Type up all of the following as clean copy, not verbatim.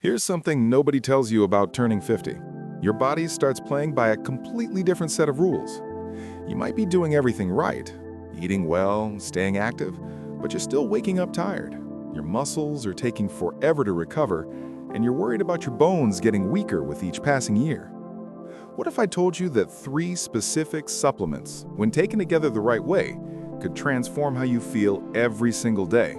Here's something nobody tells you about turning 50. Your body starts playing by a completely different set of rules. You might be doing everything right, eating well, staying active, but you're still waking up tired. Your muscles are taking forever to recover, and you're worried about your bones getting weaker with each passing year. What if I told you that 3 specific supplements, when taken together the right way, could transform how you feel every single day?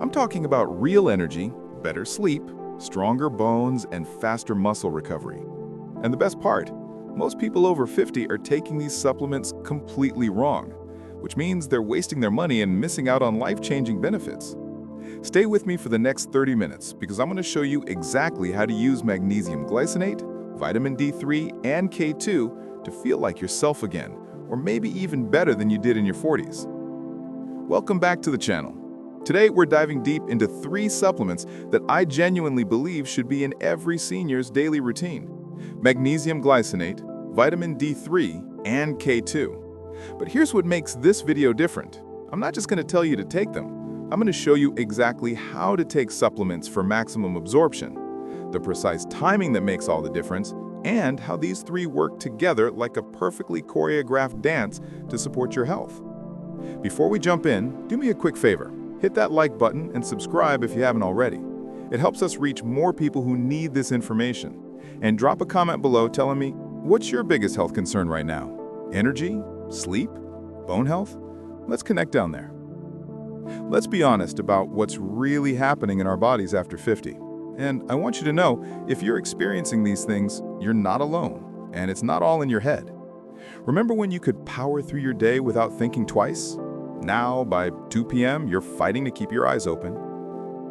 I'm talking about real energy, better sleep, stronger bones, and faster muscle recovery. And the best part, most people over 50 are taking these supplements completely wrong, which means they're wasting their money and missing out on life-changing benefits. Stay with me for the next 30 minutes because I'm going to show you exactly how to use magnesium glycinate, vitamin D3, and K2 to feel like yourself again, or maybe even better than you did in your 40s. Welcome back to the channel. Today, we're diving deep into 3 supplements that I genuinely believe should be in every senior's daily routine: magnesium glycinate, vitamin D3, and K2. But here's what makes this video different. I'm not just going to tell you to take them. I'm going to show you exactly how to take supplements for maximum absorption, the precise timing that makes all the difference, and how these 3 work together like a perfectly choreographed dance to support your health. Before we jump in, do me a quick favor. Hit that like button and subscribe if you haven't already. It helps us reach more people who need this information. And drop a comment below telling me, what's your biggest health concern right now? Energy? Sleep? Bone health? Let's connect down there. Let's be honest about what's really happening in our bodies after 50. And I want you to know, if you're experiencing these things, you're not alone, and it's not all in your head. Remember when you could power through your day without thinking twice? Now, by 2 p.m., you're fighting to keep your eyes open.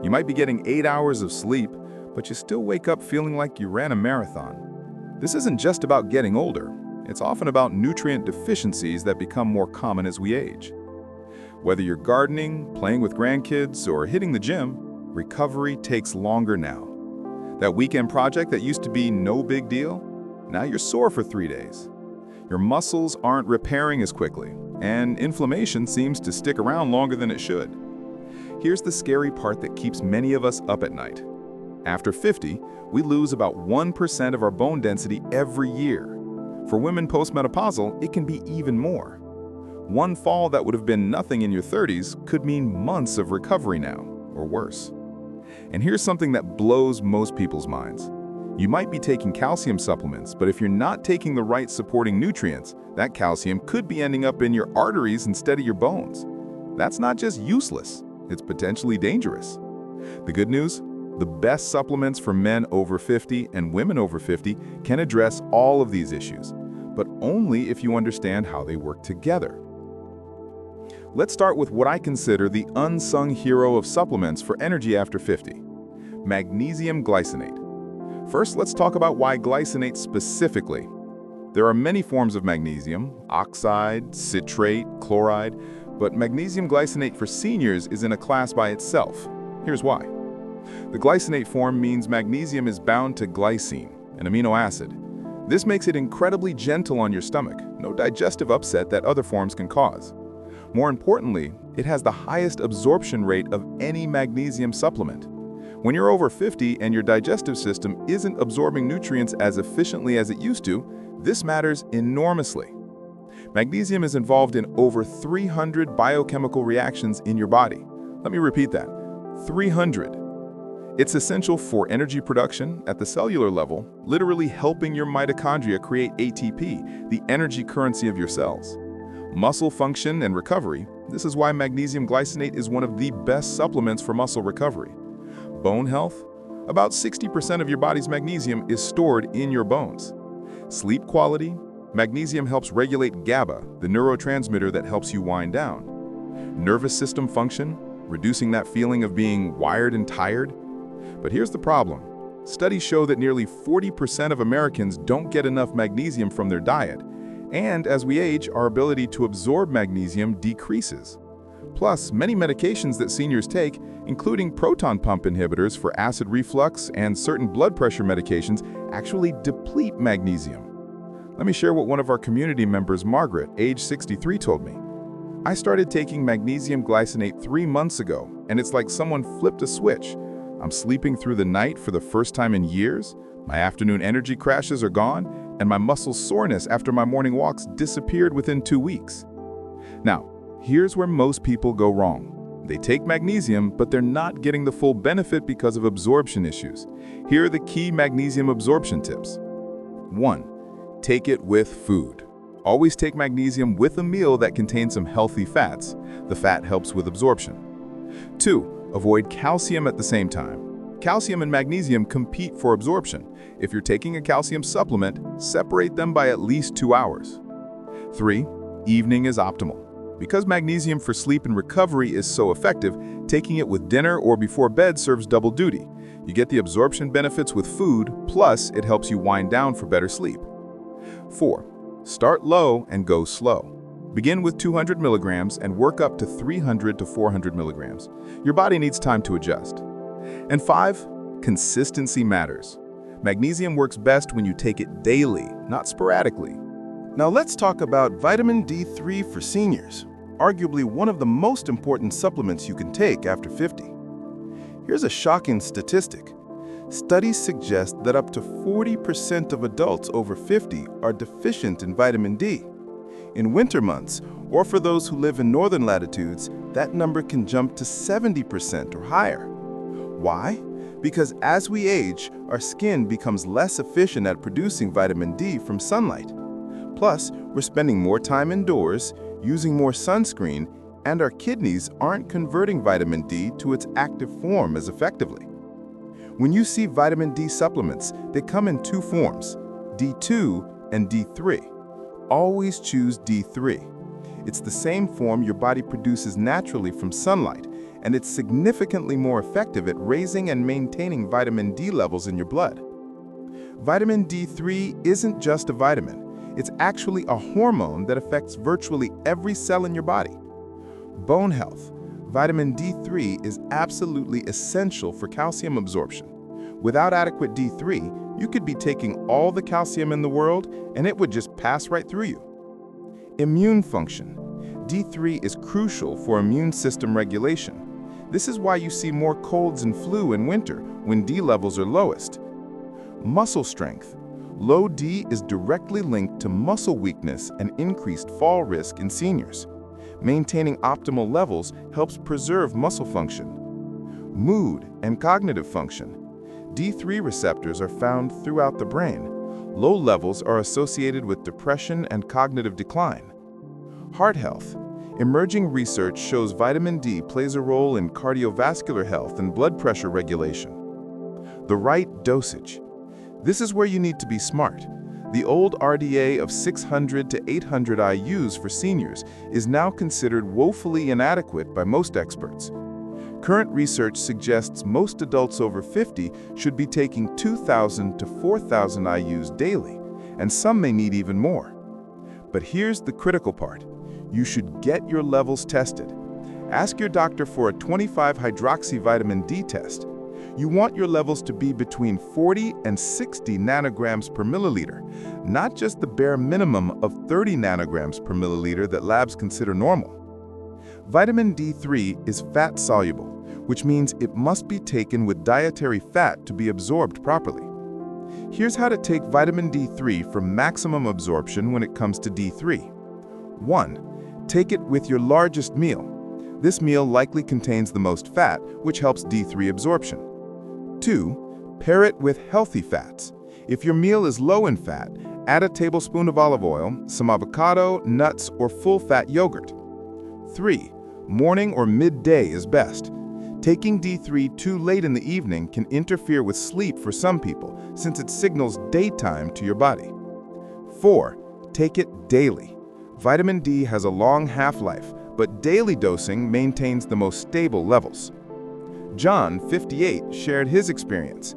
You might be getting 8 hours of sleep, but you still wake up feeling like you ran a marathon. This isn't just about getting older. It's often about nutrient deficiencies that become more common as we age. Whether you're gardening, playing with grandkids, or hitting the gym, recovery takes longer now. That weekend project that used to be no big deal, now you're sore for 3 days. Your muscles aren't repairing as quickly, and inflammation seems to stick around longer than it should. Here's the scary part that keeps many of us up at night. After 50, we lose about 1% of our bone density every year. For women postmenopausal, it can be even more. One fall that would have been nothing in your 30s could mean months of recovery now, or worse. And here's something that blows most people's minds. You might be taking calcium supplements, but if you're not taking the right supporting nutrients, that calcium could be ending up in your arteries instead of your bones. That's not just useless, it's potentially dangerous. The good news? The best supplements for men over 50 and women over 50 can address all of these issues, but only if you understand how they work together. Let's start with what I consider the unsung hero of supplements for energy after 50: magnesium glycinate. First, let's talk about why glycinate specifically. There are many forms of magnesium: oxide, citrate, chloride, but magnesium glycinate for seniors is in a class by itself. Here's why. The glycinate form means magnesium is bound to glycine, an amino acid. This makes it incredibly gentle on your stomach, no digestive upset that other forms can cause. More importantly, it has the highest absorption rate of any magnesium supplement. When you're over 50 and your digestive system isn't absorbing nutrients as efficiently as it used to, this matters enormously. Magnesium is involved in over 300 biochemical reactions in your body. Let me repeat that: 300. It's essential for energy production at the cellular level, literally helping your mitochondria create ATP, the energy currency of your cells. Muscle function and recovery: this is why magnesium glycinate is one of the best supplements for muscle recovery. Bone health: about 60% of your body's magnesium is stored in your bones. Sleep quality: magnesium helps regulate GABA, the neurotransmitter that helps you wind down. Nervous system function: reducing that feeling of being wired and tired. But here's the problem. Studies show that nearly 40% of Americans don't get enough magnesium from their diet, and as we age, our ability to absorb magnesium decreases. Plus, many medications that seniors take, including proton pump inhibitors for acid reflux and certain blood pressure medications, actually deplete magnesium. Let me share what one of our community members, Margaret, age 63, told me. I started taking magnesium glycinate 3 months ago, and it's like someone flipped a switch. I'm sleeping through the night for the first time in years, my afternoon energy crashes are gone, and my muscle soreness after my morning walks disappeared within 2 weeks. Now, here's where most people go wrong. They take magnesium, but they're not getting the full benefit because of absorption issues. Here are the key magnesium absorption tips. 1. Take it with food. Always take magnesium with a meal that contains some healthy fats. The fat helps with absorption. 2. Avoid calcium at the same time. Calcium and magnesium compete for absorption. If you're taking a calcium supplement, separate them by at least 2 hours. 3. Evening is optimal. Because magnesium for sleep and recovery is so effective, taking it with dinner or before bed serves double duty. You get the absorption benefits with food, plus it helps you wind down for better sleep. 4. Start low and go slow. Begin with 200 milligrams and work up to 300 to 400 milligrams. Your body needs time to adjust. And 5. Consistency matters. Magnesium works best when you take it daily, not sporadically. Now let's talk about vitamin D3 for seniors, arguably one of the most important supplements you can take after 50. Here's a shocking statistic. Studies suggest that up to 40% of adults over 50 are deficient in vitamin D. In winter months, or for those who live in northern latitudes, that number can jump to 70% or higher. Why? Because as we age, our skin becomes less efficient at producing vitamin D from sunlight. Plus, we're spending more time indoors, using more sunscreen, and our kidneys aren't converting vitamin D to its active form as effectively. When you see vitamin D supplements, they come in 2 forms, D2 and D3. Always choose D3. It's the same form your body produces naturally from sunlight, and it's significantly more effective at raising and maintaining vitamin D levels in your blood. Vitamin D3 isn't just a vitamin. It's actually a hormone that affects virtually every cell in your body. Bone health. Vitamin D3 is absolutely essential for calcium absorption. Without adequate D3, you could be taking all the calcium in the world and it would just pass right through you. Immune function. D3 is crucial for immune system regulation. This is why you see more colds and flu in winter when D levels are lowest. Muscle strength. Low D is directly linked to muscle weakness and increased fall risk in seniors. Maintaining optimal levels helps preserve muscle function. Mood and cognitive function. D3 receptors are found throughout the brain. Low levels are associated with depression and cognitive decline. Heart health. Emerging research shows vitamin D plays a role in cardiovascular health and blood pressure regulation. The right dosage. This is where you need to be smart. The old RDA of 600 to 800 IUs for seniors is now considered woefully inadequate by most experts. Current research suggests most adults over 50 should be taking 2,000 to 4,000 IUs daily, and some may need even more. But here's the critical part. You should get your levels tested. Ask your doctor for a 25-hydroxyvitamin D test. You want your levels to be between 40 and 60 nanograms per milliliter, not just the bare minimum of 30 nanograms per milliliter that labs consider normal. Vitamin D3 is fat-soluble, which means it must be taken with dietary fat to be absorbed properly. Here's how to take vitamin D3 for maximum absorption when it comes to D3. 1. Take it with your largest meal. This meal likely contains the most fat, which helps D3 absorption. 2. Pair it with healthy fats. If your meal is low in fat, add a tablespoon of olive oil, some avocado, nuts, or full-fat yogurt. 3. Morning or midday is best. Taking D3 too late in the evening can interfere with sleep for some people, since it signals daytime to your body. 4. Take it daily. Vitamin D has a long half-life, but daily dosing maintains the most stable levels. John, 58, shared his experience.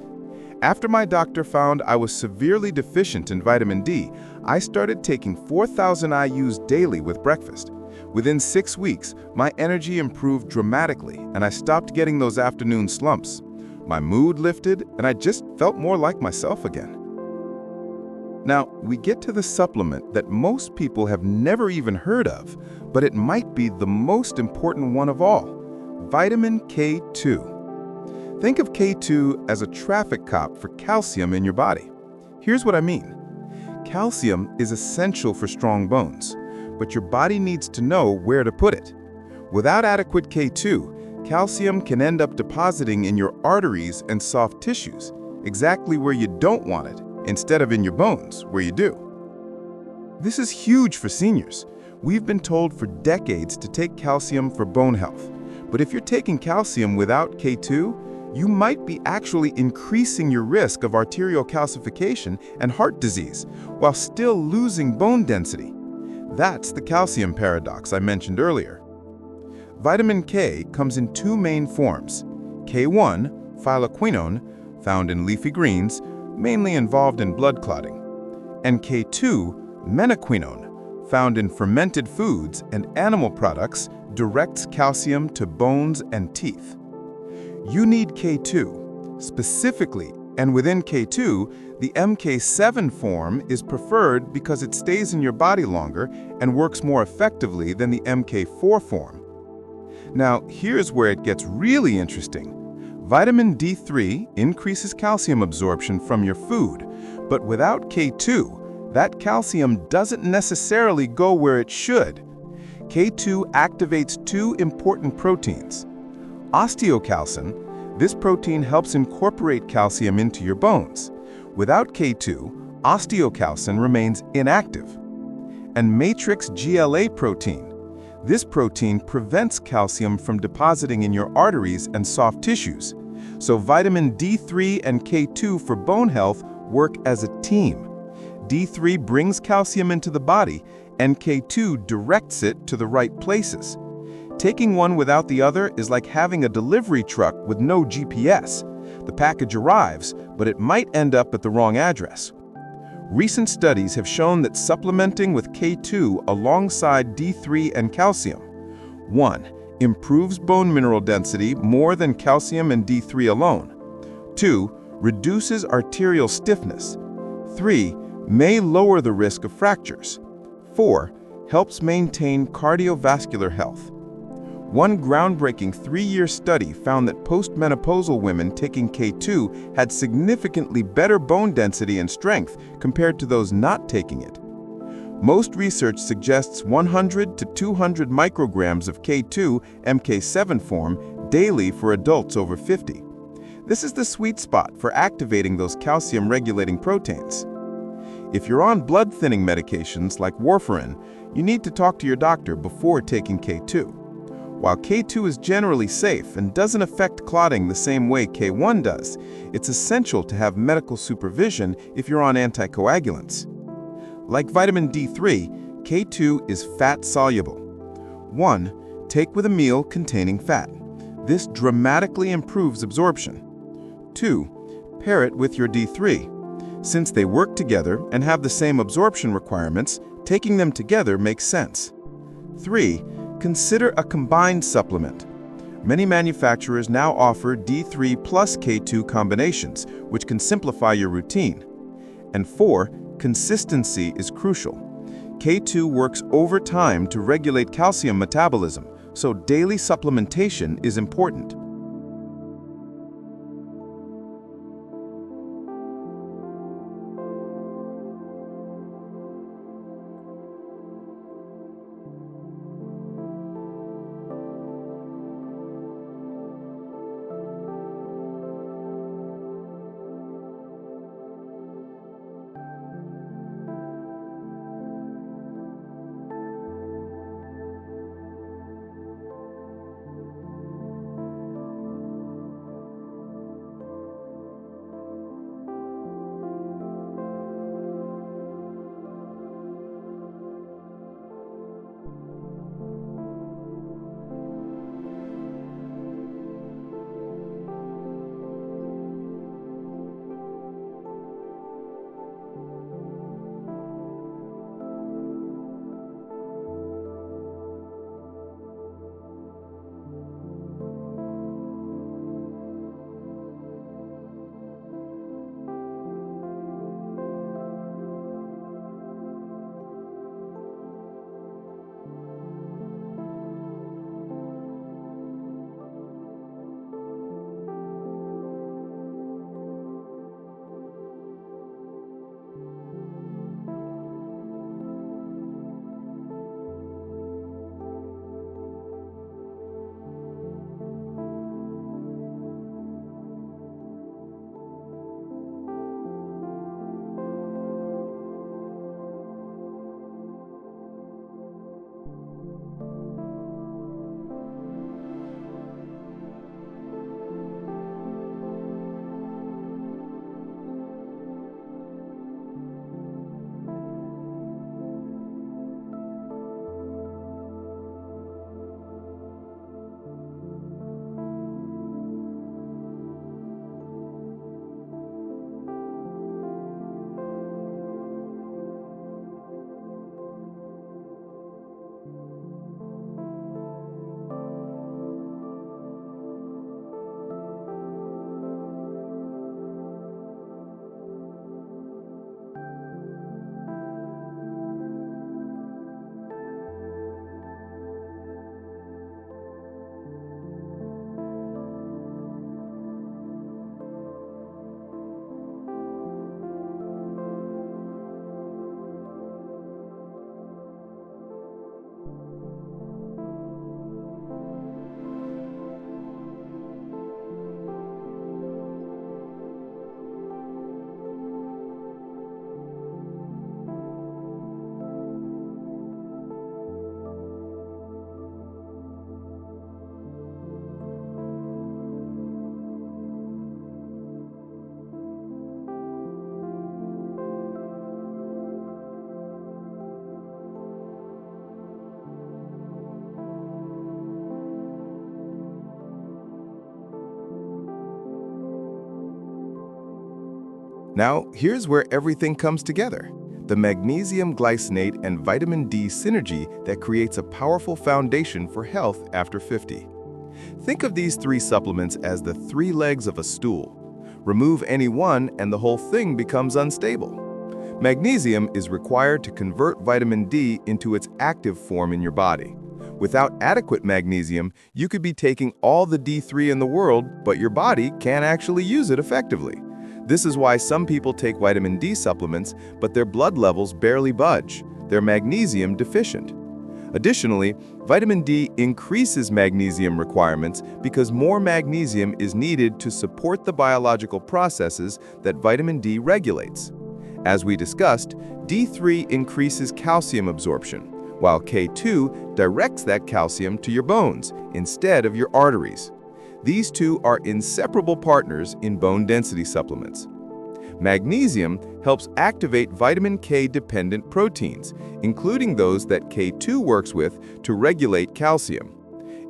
After my doctor found I was severely deficient in vitamin D, I started taking 4,000 IUs daily with breakfast. Within 6 weeks, my energy improved dramatically and I stopped getting those afternoon slumps. My mood lifted and I just felt more like myself again. Now, we get to the supplement that most people have never even heard of, but it might be the most important one of all, vitamin K2. Think of K2 as a traffic cop for calcium in your body. Here's what I mean. Calcium is essential for strong bones, but your body needs to know where to put it. Without adequate K2, calcium can end up depositing in your arteries and soft tissues, exactly where you don't want it, instead of in your bones, where you do. This is huge for seniors. We've been told for decades to take calcium for bone health, but if you're taking calcium without K2, you might be actually increasing your risk of arterial calcification and heart disease while still losing bone density. That's the calcium paradox I mentioned earlier. Vitamin K comes in two main forms. K1, phyloquinone, found in leafy greens, mainly involved in blood clotting, and K2, menaquinone, found in fermented foods and animal products, directs calcium to bones and teeth. You need K2. Specifically, and within K2, the MK7 form is preferred because it stays in your body longer and works more effectively than the MK4 form. Now, here's where it gets really interesting. Vitamin D3 increases calcium absorption from your food, but without K2, that calcium doesn't necessarily go where it should. K2 activates two important proteins. Osteocalcin, this protein helps incorporate calcium into your bones. Without K2, osteocalcin remains inactive. And matrix GLA protein. This protein prevents calcium from depositing in your arteries and soft tissues. So vitamin D3 and K2 for bone health work as a team. D3 brings calcium into the body, and K2 directs it to the right places. Taking one without the other is like having a delivery truck with no GPS. The package arrives, but it might end up at the wrong address. Recent studies have shown that supplementing with K2 alongside D3 and calcium, 1. Improves bone mineral density more than calcium and D3 alone. 2. Reduces arterial stiffness. 3. May lower the risk of fractures. 4. Helps maintain cardiovascular health. One groundbreaking 3-year study found that postmenopausal women taking K2 had significantly better bone density and strength compared to those not taking it. Most research suggests 100 to 200 micrograms of K2 MK7 form daily for adults over 50. This is the sweet spot for activating those calcium-regulating proteins. If you're on blood-thinning medications like warfarin, you need to talk to your doctor before taking K2. While K2 is generally safe and doesn't affect clotting the same way K1 does, it's essential to have medical supervision if you're on anticoagulants. Like vitamin D3, K2 is fat-soluble. 1. Take with a meal containing fat. This dramatically improves absorption. 2. Pair it with your D3. Since they work together and have the same absorption requirements, taking them together makes sense. 3. Consider a combined supplement. Many manufacturers now offer D3 plus K2 combinations, which can simplify your routine. And 4. Consistency is crucial. K2 works over time to regulate calcium metabolism, so daily supplementation is important. Now, here's where everything comes together. The magnesium glycinate and vitamin D synergy that creates a powerful foundation for health after 50. Think of these three supplements as the three legs of a stool. Remove any one and the whole thing becomes unstable. Magnesium is required to convert vitamin D into its active form in your body. Without adequate magnesium, you could be taking all the D3 in the world, but your body can't actually use it effectively. This is why some people take vitamin D supplements, but their blood levels barely budge. They're magnesium deficient. Additionally, vitamin D increases magnesium requirements because more magnesium is needed to support the biological processes that vitamin D regulates. As we discussed, D3 increases calcium absorption, while K2 directs that calcium to your bones instead of your arteries. These two are inseparable partners in bone density supplements. Magnesium helps activate vitamin K-dependent proteins, including those that K2 works with to regulate calcium.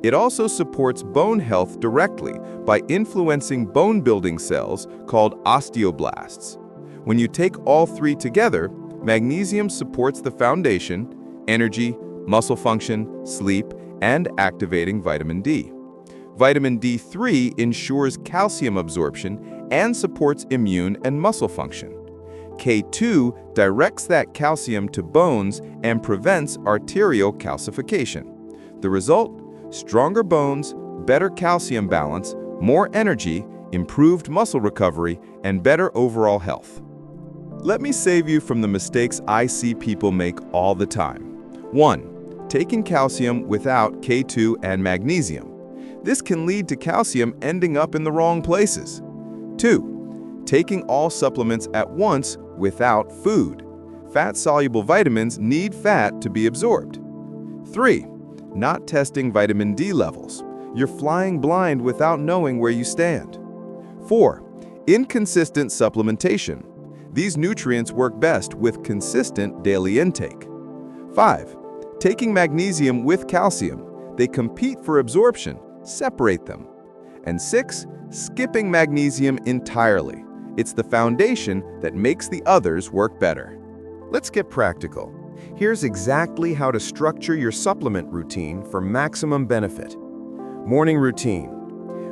It also supports bone health directly by influencing bone-building cells called osteoblasts. When you take all three together, magnesium supports the foundation, energy, muscle function, sleep, and activating vitamin D. Vitamin D3 ensures calcium absorption and supports immune and muscle function. K2 directs that calcium to bones and prevents arterial calcification. The result? Stronger bones, better calcium balance, more energy, improved muscle recovery, and better overall health. Let me save you from the mistakes I see people make all the time. 1. Taking calcium without K2 and magnesium. This can lead to calcium ending up in the wrong places. 2. Taking all supplements at once without food. Fat-soluble vitamins need fat to be absorbed. 3. Not testing vitamin D levels. You're flying blind without knowing where you stand. 4. Inconsistent supplementation. These nutrients work best with consistent daily intake. 5. Taking magnesium with calcium. They compete for absorption. Separate them. And 6. Skipping magnesium entirely. It's the foundation that makes the others work better. Let's get practical. Here's exactly how to structure your supplement routine for maximum benefit. Morning routine.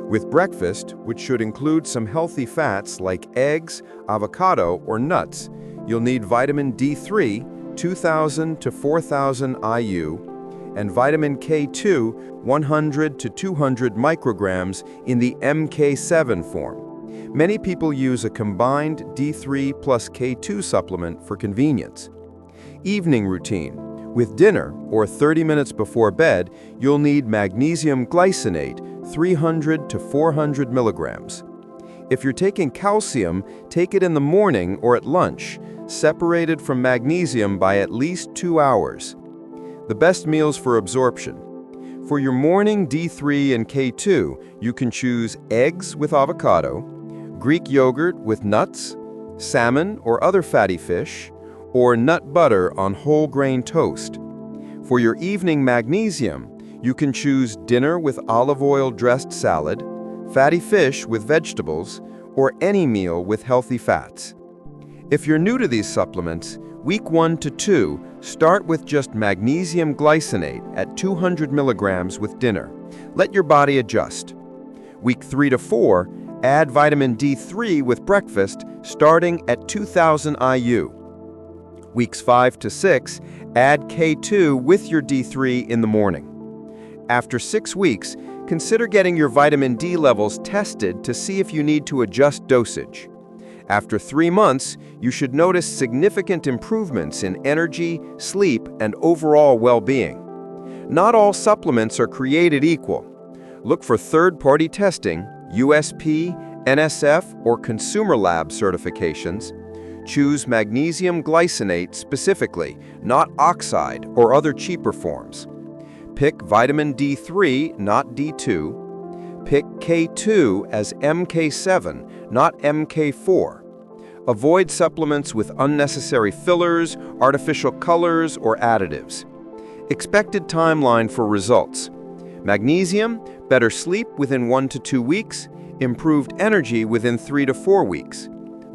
With breakfast, which should include some healthy fats like eggs, avocado, or nuts, you'll need vitamin D3, 2,000 to 4,000 IU, and vitamin K2, 100 to 200 micrograms in the MK7 form. Many people use a combined D3 plus K2 supplement for convenience. Evening routine. With dinner, or 30 minutes before bed, you'll need magnesium glycinate, 300 to 400 milligrams. If you're taking calcium, take it in the morning or at lunch, separated from magnesium by at least 2 hours. The best meals for absorption. For your morning D3 and K2, you can choose eggs with avocado, Greek yogurt with nuts, salmon or other fatty fish, or nut butter on whole grain toast. For your evening magnesium, you can choose dinner with olive oil dressed salad, fatty fish with vegetables, or any meal with healthy fats. If you're new to these supplements, week 1 to 2, start with just magnesium glycinate at 200 milligrams with dinner. Let your body adjust. Week 3 to 4, add vitamin D3 with breakfast, starting at 2,000 IU. Weeks 5 to 6, add K2 with your D3 in the morning. After 6 weeks, consider getting your vitamin D levels tested to see if you need to adjust dosage. After 3 months, you should notice significant improvements in energy, sleep, and overall well-being. Not all supplements are created equal. Look for third-party testing, USP, NSF, or consumer lab certifications. Choose magnesium glycinate specifically, not oxide or other cheaper forms. Pick vitamin D3, not D2. Pick K2 as MK7, not MK4. Avoid supplements with unnecessary fillers, artificial colors, or additives. Expected timeline for results. Magnesium, better sleep within 1 to 2 weeks, improved energy within 3 to 4 weeks.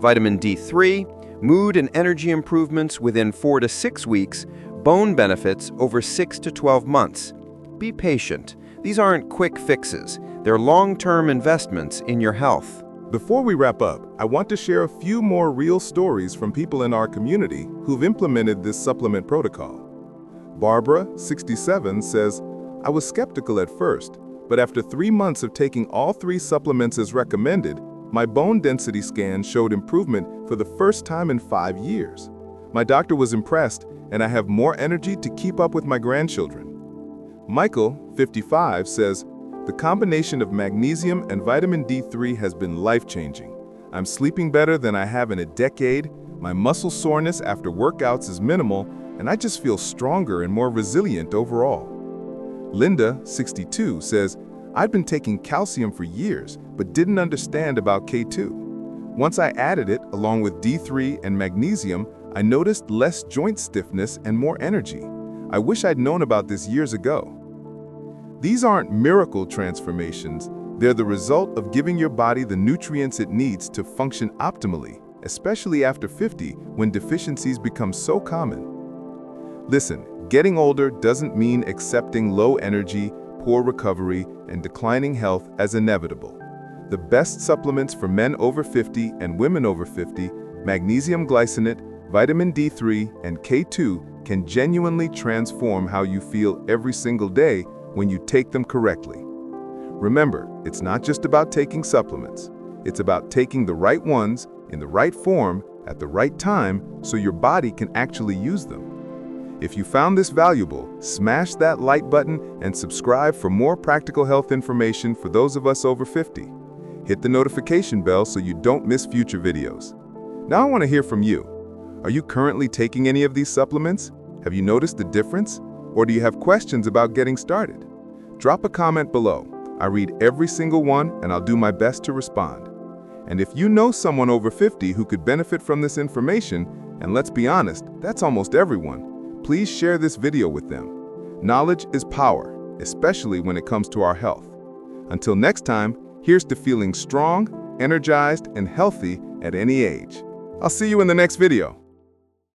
vitamin D3, mood and energy improvements within 4 to 6 weeks, bone benefits over 6 to 12 months. Be patient. These aren't quick fixes. They're long-term investments in your health. Before we wrap up, I want to share a few more real stories from people in our community who've implemented this supplement protocol. Barbara, 67, says, "I was skeptical at first, but after 3 months of taking all 3 supplements as recommended, my bone density scan showed improvement for the first time in 5 years. My doctor was impressed, and I have more energy to keep up with my grandchildren." Michael, 55, says, "The combination of magnesium and vitamin D3 has been life-changing. I'm sleeping better than I have in a decade, my muscle soreness after workouts is minimal, and I just feel stronger and more resilient overall." Linda, 62, says, "I'd been taking calcium for years, but didn't understand about K2. Once I added it, along with D3 and magnesium, I noticed less joint stiffness and more energy. I wish I'd known about this years ago." These aren't miracle transformations. They're the result of giving your body the nutrients it needs to function optimally, especially after 50, when deficiencies become so common. Listen, getting older doesn't mean accepting low energy, poor recovery, and declining health as inevitable. The best supplements for men over 50 and women over 50, magnesium glycinate, vitamin D3, and K2, can genuinely transform how you feel every single day when you take them correctly. Remember, it's not just about taking supplements. It's about taking the right ones in the right form at the right time so your body can actually use them. If you found this valuable, smash that like button and subscribe for more practical health information for those of us over 50. Hit the notification bell so you don't miss future videos. Now I want to hear from you. Are you currently taking any of these supplements? Have you noticed the difference? Or do you have questions about getting started? Drop a comment below. I read every single one, and I'll do my best to respond. And if you know someone over 50 who could benefit from this information, and let's be honest, that's almost everyone, please share this video with them. Knowledge is power, especially when it comes to our health. Until next time, here's to feeling strong, energized, and healthy at any age. I'll see you in the next video.